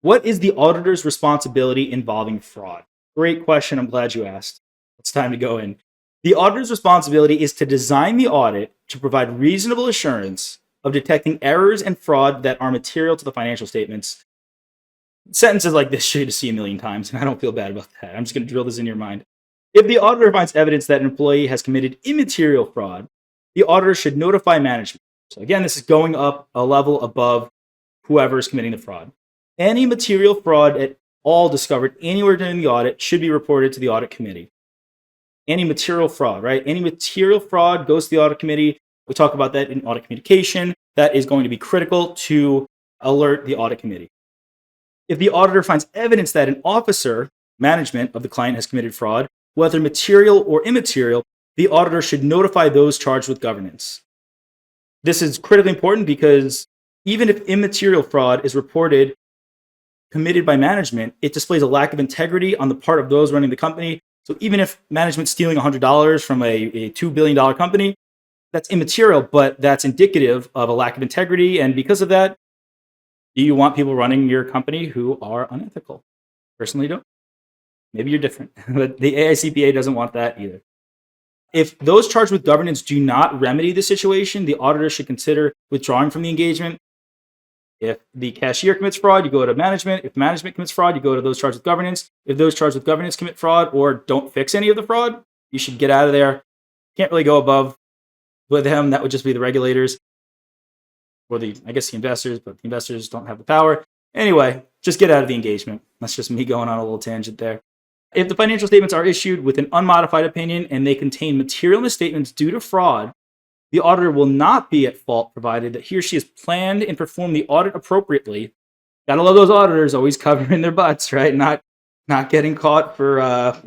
What is the auditor's responsibility involving fraud? Great question. I'm glad you asked. It's time to go in. The auditor's responsibility is to design the audit to provide reasonable assurance of detecting errors and fraud that are material to the financial statements. Sentences like this you're going to see a million times, and I don't feel bad about that. I'm just going to drill this in your mind. If the auditor finds evidence that an employee has committed immaterial fraud, the auditor should notify management. So again, this is going up a level above whoever is committing the fraud. Any material fraud at all discovered anywhere during the audit should be reported to the audit committee. Any material fraud, right? Any material fraud goes to the audit committee. We talk about that in audit communication. That is going to be critical to alert the audit committee. If the auditor finds evidence that an officer, management of the client has committed fraud, whether material or immaterial, the auditor should notify those charged with governance. This is critically important because even if immaterial fraud is reported committed by management, it displays a lack of integrity on the part of those running the company. So even if management's stealing $100 from a $2 billion company, that's immaterial, but that's indicative of a lack of integrity. And because of that, do you want people running your company who are unethical? Personally, don't. Maybe you're different, but the AICPA doesn't want that either. If those charged with governance do not remedy the situation, the auditor should consider withdrawing from the engagement. If the cashier commits fraud, you go to management. If management commits fraud, you go to those charged with governance. If those charged with governance commit fraud or don't fix any of the fraud, you should get out of there. Can't really go above with them. That would just be the regulators or the investors, but the investors don't have the power. Anyway, just get out of the engagement. That's just me going on a little tangent there. If the financial statements are issued with an unmodified opinion and they contain material misstatements due to fraud, the auditor will not be at fault provided that he or she has planned and performed the audit appropriately. Gotta love those auditors, always covering their butts, right? Not getting caught for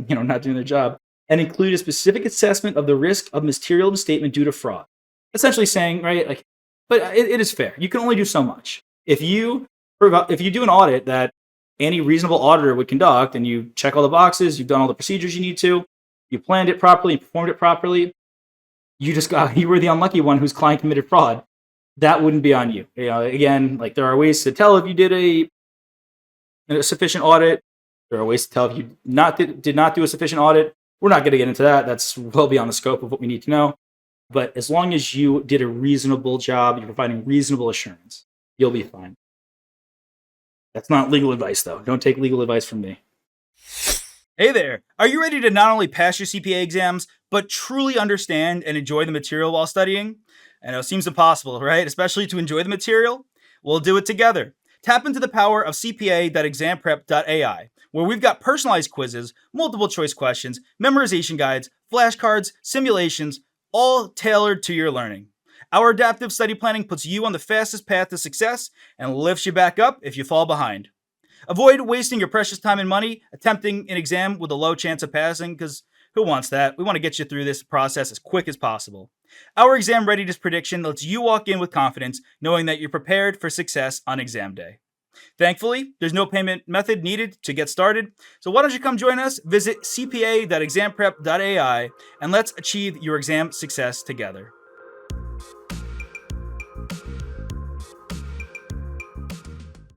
not doing their job. And include a specific assessment of the risk of material misstatement due to fraud. Essentially saying, right, but it is fair. You can only do so much. If you do an audit that any reasonable auditor would conduct, and you check all the boxes, you've done all the procedures you need to, you planned it properly, you performed it properly, you were the unlucky one whose client committed fraud, that wouldn't be on you. Again, there are ways to tell if you did a sufficient audit. There are ways to tell if you did not do a sufficient audit. We're not going to get into that. That's well beyond the scope of what we need to know. But as long as you did a reasonable job, you're providing reasonable assurance, you'll be fine. That's not legal advice, though. Don't take legal advice from me. Hey there. Are you ready to not only pass your CPA exams, but truly understand and enjoy the material while studying? I know it seems impossible, right? Especially to enjoy the material? We'll do it together. Tap into the power of CPA.examprep.ai, where we've got personalized quizzes, multiple choice questions, memorization guides, flashcards, simulations, all tailored to your learning. Our adaptive study planning puts you on the fastest path to success and lifts you back up if you fall behind. Avoid wasting your precious time and money attempting an exam with a low chance of passing, because who wants that? We want to get you through this process as quick as possible. Our exam readiness prediction lets you walk in with confidence, knowing that you're prepared for success on exam day. Thankfully, there's no payment method needed to get started, so why don't you come join us? Visit cpa.examprep.ai and let's achieve your exam success together.